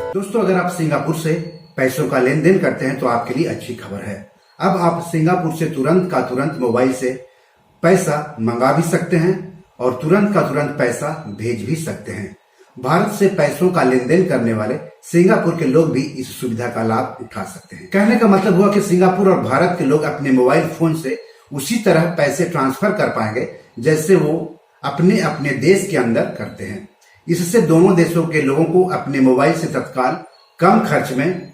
दोस्तों, अगर आप सिंगापुर से पैसों का लेन देन करते हैं तो आपके लिए अच्छी खबर है। अब आप सिंगापुर से तुरंत का तुरंत मोबाइल से पैसा मंगा भी सकते हैं और तुरंत का तुरंत पैसा भेज भी सकते हैं। भारत से पैसों का लेन देन करने वाले सिंगापुर के लोग भी इस सुविधा का लाभ उठा सकते हैं। कहने का मतलब हुआ कि सिंगापुर और भारत के लोग अपने मोबाइल फोन से उसी तरह पैसे ट्रांसफर कर पाएंगे जैसे वो अपने अपने देश के अंदर करते हैं। इससे दोनों देशों के लोगों को अपने मोबाइल से तत्काल कम खर्च में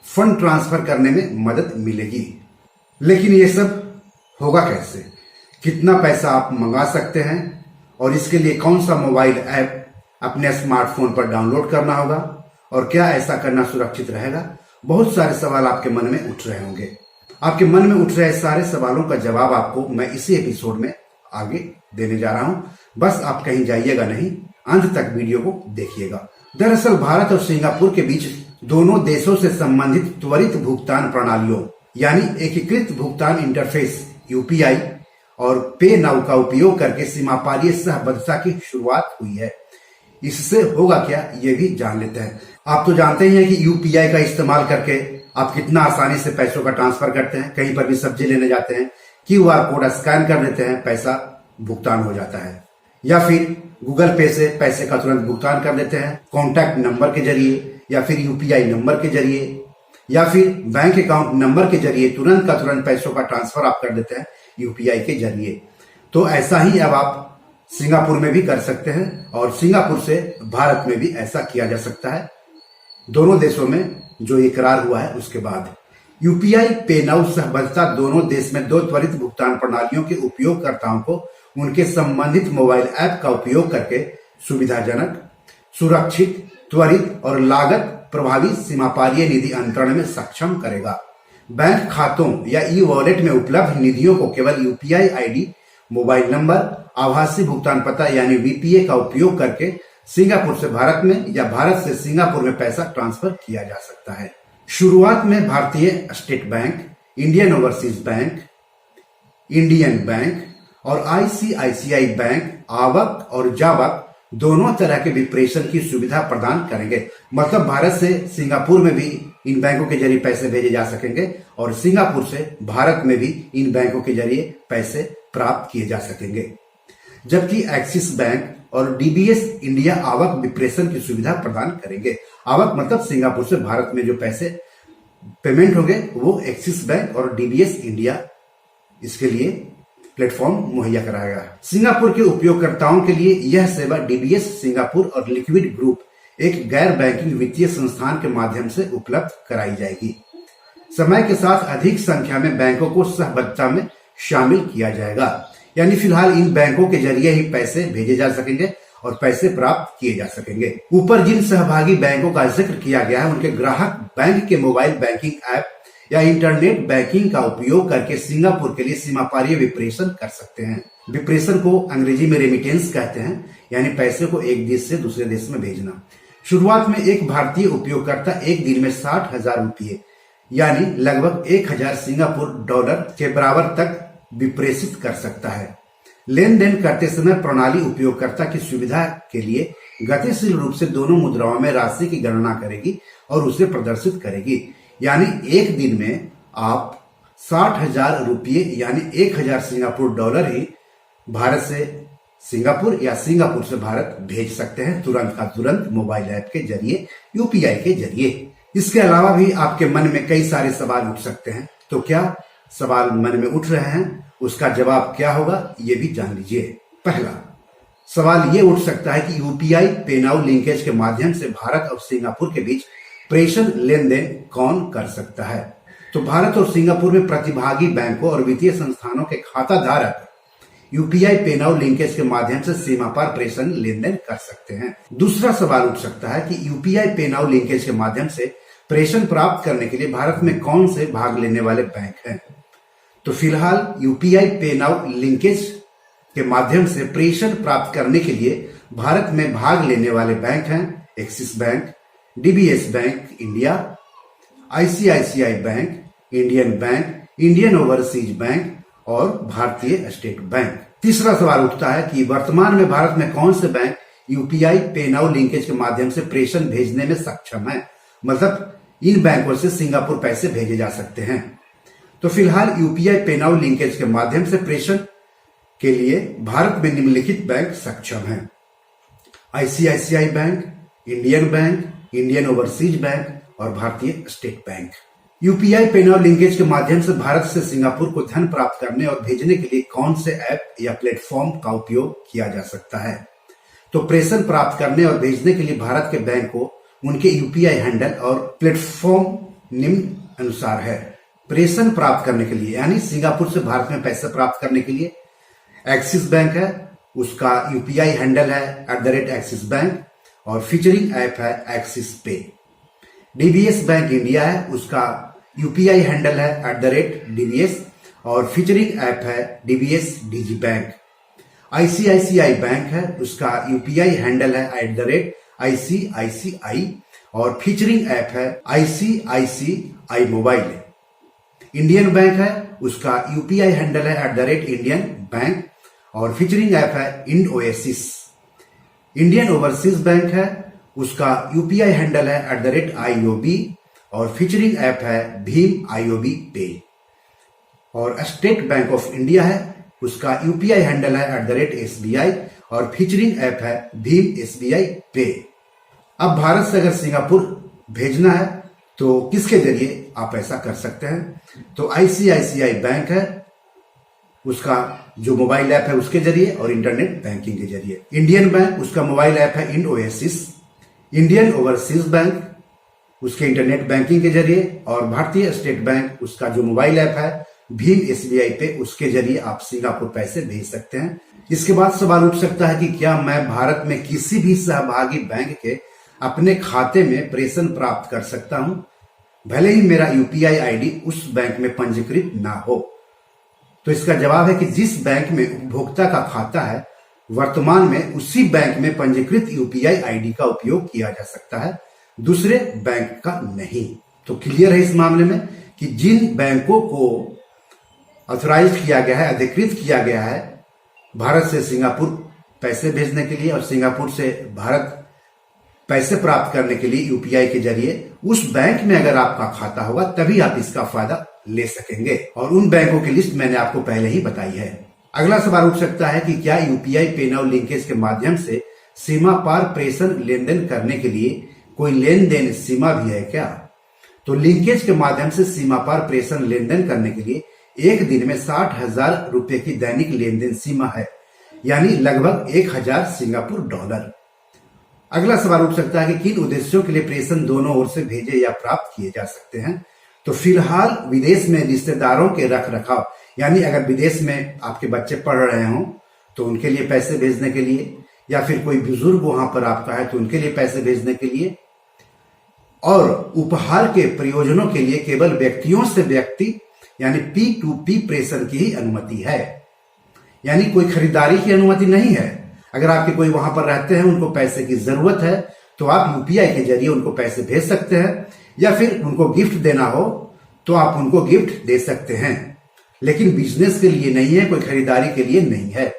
फंड ट्रांसफर करने में मदद मिलेगी। लेकिन ये सब होगा कैसे? कितना पैसा आप मंगा सकते हैं और इसके लिए कौन सा मोबाइल ऐप अपने स्मार्टफोन पर डाउनलोड करना होगा और क्या ऐसा करना सुरक्षित रहेगा? बहुत सारे सवाल आपके मन में उठ रहे होंगे। आपके मन में उठ रहे सारे सवालों का जवाब आपको मैं इसी एपिसोड में आगे देने जा रहा हूं। बस आप कहीं जाइएगा नहीं, अंत तक वीडियो को देखिएगा। दरअसल भारत और सिंगापुर के बीच दोनों देशों से संबंधित त्वरित भुगतान प्रणालियों यानी एकीकृत भुगतान इंटरफेस यूपीआई और पे नाउ का उपयोग करके सीमापारीय सहबद्धता की शुरुआत हुई है। इससे होगा क्या, ये भी जान लेते हैं। आप तो जानते ही हैं कि यूपीआई का इस्तेमाल करके आप कितना आसानी से पैसों का ट्रांसफर करते हैं। कहीं पर भी सब्जी लेने जाते हैं, क्यूआर कोड स्कैन कर देते हैं, पैसा भुगतान हो जाता है। या फिर गूगल पे से पैसे का तुरंत भुगतान कर देते हैं कॉन्टैक्ट नंबर के जरिए, या फिर यूपीआई नंबर के जरिए, या फिर बैंक अकाउंट नंबर के जरिए तुरंत का तुरंत पैसों का ट्रांसफर आप कर देते हैं यूपीआई के जरिए। तो ऐसा ही अब आप सिंगापुर में भी कर सकते हैं और सिंगापुर से भारत में भी ऐसा किया जा सकता है। दोनों देशों में जो इकरार हुआ है उसके बाद यूपीआई पे नाउ सहबद्धता दोनों देश में दो त्वरित भुगतान प्रणालियों के उपयोगकर्ताओं को उनके संबंधित मोबाइल ऐप का उपयोग करके सुविधाजनक, सुरक्षित, त्वरित और लागत प्रभावी सीमापारीय निधि अंतरण में सक्षम करेगा। बैंक खातों या ई वॉलेट में उपलब्ध निधियों को केवल यूपीआई आईडी, मोबाइल नंबर, आभासी भुगतान पता यानी वीपीए का उपयोग करके सिंगापुर से भारत में या भारत से सिंगापुर में पैसा ट्रांसफर किया जा सकता है। शुरुआत में भारतीय state bank, Indian overseas bank, Indian bank और आईसीआईसीआई बैंक आवक और जावक दोनों तरह के विप्रेषण की सुविधा प्रदान करेंगे। मतलब भारत से सिंगापुर में भी इन बैंकों के जरिए पैसे भेजे जा सकेंगे और सिंगापुर से भारत में भी इन बैंकों के जरिए पैसे प्राप्त किए जा सकेंगे। जबकि एक्सिस बैंक और डीबीएस इंडिया आवक विप्रेषण की सुविधा प्रदान करेंगे। आवक मतलब सिंगापुर से भारत में जो पैसे पेमेंट होंगे वो एक्सिस बैंक और डीबीएस इंडिया इसके लिए प्लेटफॉर्म मुहैया कराएगा। सिंगापुर के उपयोगकर्ताओं के लिए यह सेवा डीबीएस सिंगापुर और लिक्विड ग्रुप, एक गैर बैंकिंग वित्तीय संस्थान के माध्यम से उपलब्ध कराई जाएगी। समय के साथ अधिक संख्या में बैंकों को सहबद्धता में शामिल किया जाएगा। यानी फिलहाल इन बैंकों के जरिए ही पैसे भेजे जा सकेंगे और पैसे प्राप्त किए जा सकेंगे। ऊपर जिन सहभागी बैंकों का जिक्र किया गया है उनके ग्राहक बैंक के मोबाइल बैंकिंग ऐप या इंटरनेट बैंकिंग का उपयोग करके सिंगापुर के लिए सीमापारीय विप्रेषण कर सकते हैं। विप्रेषण को अंग्रेजी में रेमिटेंस कहते हैं, यानी पैसे को एक देश से दूसरे देश में भेजना। शुरुआत में एक भारतीय उपयोगकर्ता एक दिन में 60,000 रुपये यानी लगभग 1,000 सिंगापुर डॉलर के बराबर तक विप्रेषित कर सकता है। लेन देन करते समय प्रणाली उपयोगकर्ता की सुविधा के लिए गतिशील रूप से दोनों मुद्राओं में राशि की गणना करेगी और उसे प्रदर्शित करेगी। यानी एक दिन में आप 60,000 रुपये यानी 1,000 सिंगापुर डॉलर ही भारत से सिंगापुर या सिंगापुर से भारत भेज सकते हैं तुरंत का तुरंत मोबाइल ऐप के जरिए, यूपीआई के जरिए। इसके अलावा भी आपके मन में कई सारे सवाल उठ सकते हैं। तो क्या सवाल मन में उठ रहे हैं, उसका जवाब क्या होगा ये भी जान लीजिए। पहला सवाल ये उठ सकता है कि यूपीआई पे नाउ लिंकेज के माध्यम से भारत और सिंगापुर के बीच प्रेषण लेन देन कौन कर सकता है? तो भारत और सिंगापुर में प्रतिभागी बैंकों और वित्तीय संस्थानों के खाता धारक यूपीआई पे नाउ लिंकेज के माध्यम से सीमा पार प्रेषण लेन देन कर सकते हैं। दूसरा सवाल उठ सकता है कि यूपीआई पे नाउ लिंकेज के माध्यम से प्रेषण प्राप्त करने के लिए भारत में कौन से भाग लेने वाले बैंक हैं? तो फिलहाल यूपीआई पे नाउ लिंकेज के माध्यम से प्रेषण प्राप्त करने के लिए भारत में भाग लेने वाले बैंक हैं axis bank, DBS bank India, ICICI bank, Indian bank, Indian overseas bank और भारतीय स्टेट बैंक। तीसरा सवाल उठता है कि वर्तमान में भारत में कौन से बैंक यूपीआई पे नाउ लिंकेज के माध्यम से प्रेषण भेजने में सक्षम है। मतलब इन बैंकों से सिंगापुर पैसे भेजे जा सकते हैं। तो फिलहाल यूपीआई पे नाउ लिंकेज के माध्यम से प्रेषण के लिए भारत में निम्नलिखित बैंक सक्षम हैं: ICICI bank, Indian bank, Indian overseas bank और भारतीय स्टेट बैंक। यूपीआई पे नाउ लिंकेज के माध्यम से भारत से सिंगापुर को धन प्राप्त करने और भेजने के लिए कौन से ऐप या प्लेटफॉर्म का उपयोग किया जा सकता है? तो प्रेषण प्राप्त करने और भेजने के लिए भारत के बैंक को उनके यूपीआई हैंडल और प्लेटफॉर्म निम्न अनुसार है। प्रेषण प्राप्त करने के लिए यानी सिंगापुर से भारत में पैसे प्राप्त करने के लिए एक्सिस बैंक है, उसका यूपीआई हैंडल है @एक्सिस बैंक और फीचरिंग ऐप है एक्सिस पे। डीबीएस बैंक इंडिया है, उसका यूपीआई हैंडल है @DBS और फीचरिंग ऐप है डीबीएस डिजी बैंक। आईसीआईसीआई बैंक है, उसका यूपीआई हैंडल है @ICICI और फीचरिंग ऐप है ICICI मोबाइल। इंडियन बैंक है, उसका यूपीआई हैंडल है @इंडियन बैंक और फीचरिंग ऐप है इंडओएसिस। इंडियन ओवरसीज बैंक है, उसका यूपीआई हैंडल है @IOB और फीचरिंग ऐप है भीम IOB पे। और स्टेट बैंक ऑफ इंडिया है, उसका यूपीआई हैंडल है @SBI और फीचरिंग ऐप है भीम SBI पे। अब भारत से अगर सिंगापुर भेजना है तो किसके जरिए आप ऐसा कर सकते हैं? तो आईसीआईसीआई बैंक है, उसका जो मोबाइल ऐप है उसके जरिए और इंटरनेट बैंकिंग के जरिए। इंडियन बैंक, उसका मोबाइल ऐप है इंडओएसिस। इंडियन ओवरसीज बैंक, उसके इंटरनेट बैंकिंग के जरिए और भारतीय स्टेट बैंक, उसका जो मोबाइल ऐप है भीम SBI पे, उसके जरिए आप सिंगापुर पैसे भेज सकते हैं। इसके बाद सवाल उठ सकता है कि क्या मैं भारत में किसी भी सहभागी बैंक के अपने खाते में प्रेषण प्राप्त कर सकता हूं, भले ही मेरा यूपीआई आईडी उस बैंक में पंजीकृत ना हो? तो इसका जवाब है कि जिस बैंक में उपभोक्ता का खाता है वर्तमान में उसी बैंक में पंजीकृत यूपीआई आईडी का उपयोग किया जा सकता है, दूसरे बैंक का नहीं। तो क्लियर है इस मामले में कि जिन बैंकों को ऑथराइज किया गया है, अधिकृत किया गया है भारत से सिंगापुर पैसे भेजने के लिए और सिंगापुर से भारत पैसे प्राप्त करने के लिए यूपीआई के जरिए, उस बैंक में अगर आपका खाता होगा तभी आप इसका फायदा ले सकेंगे। और उन बैंकों की लिस्ट मैंने आपको पहले ही बताई है। अगला सवाल उठ सकता है कि क्या यूपीआई पे नाउ लिंकेज के माध्यम से सीमा पार प्रेषण लेन देन करने के लिए कोई लेन देन सीमा भी है क्या? तो लिंकेज के माध्यम से सीमा पार प्रेषण लेन देन करने के लिए एक दिन में 60,000 रुपए की दैनिक लेन देन सीमा है, यानी लगभग 1000 सिंगापुर डॉलर। अगला सवाल उठ सकता है कि किन उद्देश्यों के लिए प्रेषण दोनों ओर से भेजे या प्राप्त किए जा सकते हैं? तो फिलहाल विदेश में रिश्तेदारों के रख रखाव, यानी अगर विदेश में आपके बच्चे पढ़ रहे हों तो उनके लिए पैसे भेजने के लिए, या फिर कोई बुजुर्ग वहां पर आपका है तो उनके लिए पैसे भेजने के लिए, और उपहार के प्रयोजनों के लिए केवल व्यक्तियों से व्यक्ति यानी P2P प्रेषण की ही अनुमति है, यानी कोई खरीदारी की अनुमति नहीं है। अगर आपके कोई वहां पर रहते हैं, उनको पैसे की जरूरत है तो आप यूपीआई के जरिए उनको पैसे भेज सकते हैं, या फिर उनको गिफ्ट देना हो तो आप उनको गिफ्ट दे सकते हैं, लेकिन बिजनेस के लिए नहीं है, कोई खरीदारी के लिए नहीं है।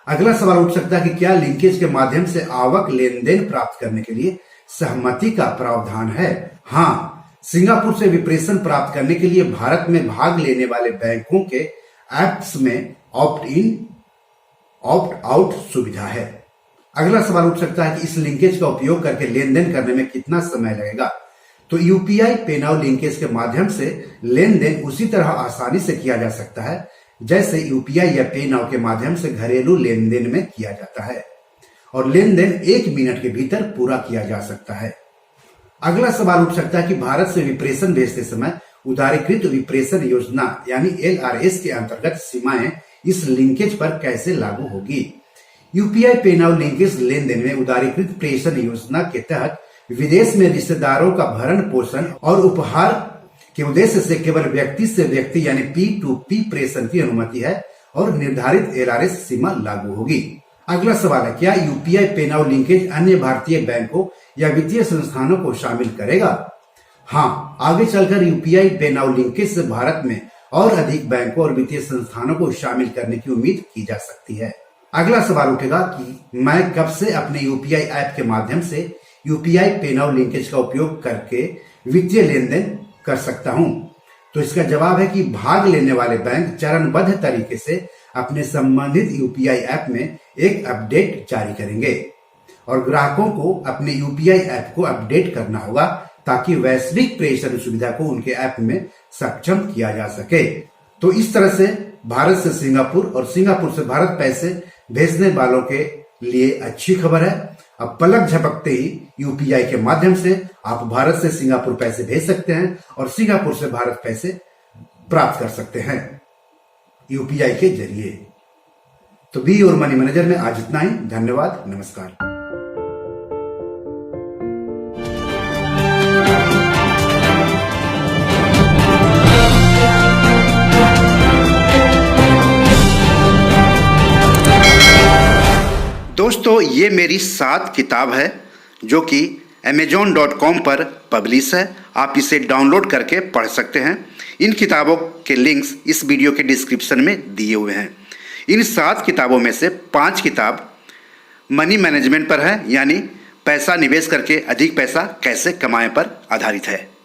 अगला सवाल उठ सकता है कि क्या लिंकेज के माध्यम से आवक लेन देन प्राप्त करने के लिए सहमति का प्रावधान है? हाँ, सिंगापुर से विप्रेषण प्राप्त करने के लिए भारत में भाग लेने वाले बैंकों के ऐप्स में ऑप्ट इन ऑप्ट आउट सुविधा है। अगला सवाल उठ सकता है कि इस लिंकेज का उपयोग करके लेन देन करने में कितना समय लगेगा? तो यूपीआई पे नाउ लिंकेज के माध्यम से लेन देन उसी तरह आसानी से किया जा सकता है जैसे यूपीआई या पे नाउ के माध्यम से घरेलू लेन देन में किया जाता है, और लेन देन 1 मिनट के भीतर पूरा किया जा सकता है। अगला सवाल उठ सकता है कि भारत से विप्रेषण भेजते समय उदारीकृत विप्रेषण योजना यानी LRS के अंतर्गत सीमाएं इस लिंकेज पर कैसे लागू होगी? यूपीआई पे नाउ लिंकेज लेन देन में उदारीकृत प्रेषण योजना के तहत विदेश में रिश्तेदारों का भरण पोषण और उपहार के उद्देश्य से केवल व्यक्ति से व्यक्ति यानी P2P प्रेषण की अनुमति है और निर्धारित LRS सीमा लागू होगी। अगला सवाल है, क्या यूपीआई पे नाउ लिंकेज अन्य भारतीय बैंकों या वित्तीय संस्थानों को शामिल करेगा? हाँ, आगे चलकर यूपीआई पे नाउ लिंकेज से भारत में और अधिक बैंकों और वित्तीय संस्थानों को शामिल करने की उम्मीद की जा सकती है। अगला सवाल उठेगा कि मैं कब से अपने यूपीआई ऐप के माध्यम से यूपीआई पे नाउ लिंकेज का उपयोग करके वित्तीय लेन देन कर सकता हूं। तो इसका जवाब है कि भाग लेने वाले बैंक चरणबद्ध तरीके से अपने संबंधित यूपीआई ऐप में एक अपडेट जारी करेंगे और ग्राहकों को अपने यूपीआई ऐप को अपडेट करना होगा ताकि वैश्विक प्रेषण सुविधा को उनके ऐप में सक्षम किया जा सके। तो इस तरह से भारत से सिंगापुर और सिंगापुर से भारत पैसे भेजने वालों के लिए अच्छी खबर है। अब पलक झपकते ही यूपीआई के माध्यम से आप भारत से सिंगापुर पैसे भेज सकते हैं और सिंगापुर से भारत पैसे प्राप्त कर सकते हैं यूपीआई के जरिए। तो बी और मनी मैनेजर में आज इतना ही। धन्यवाद, नमस्कार। दोस्तों, ये मेरी 7 किताब है जो कि amazon.com पर पब्लिश है। आप इसे डाउनलोड करके पढ़ सकते हैं। इन किताबों के लिंक्स इस वीडियो के डिस्क्रिप्शन में दिए हुए हैं। इन 7 किताबों में से 5 किताब मनी मैनेजमेंट पर है, यानी पैसा निवेश करके अधिक पैसा कैसे कमाएं पर आधारित है।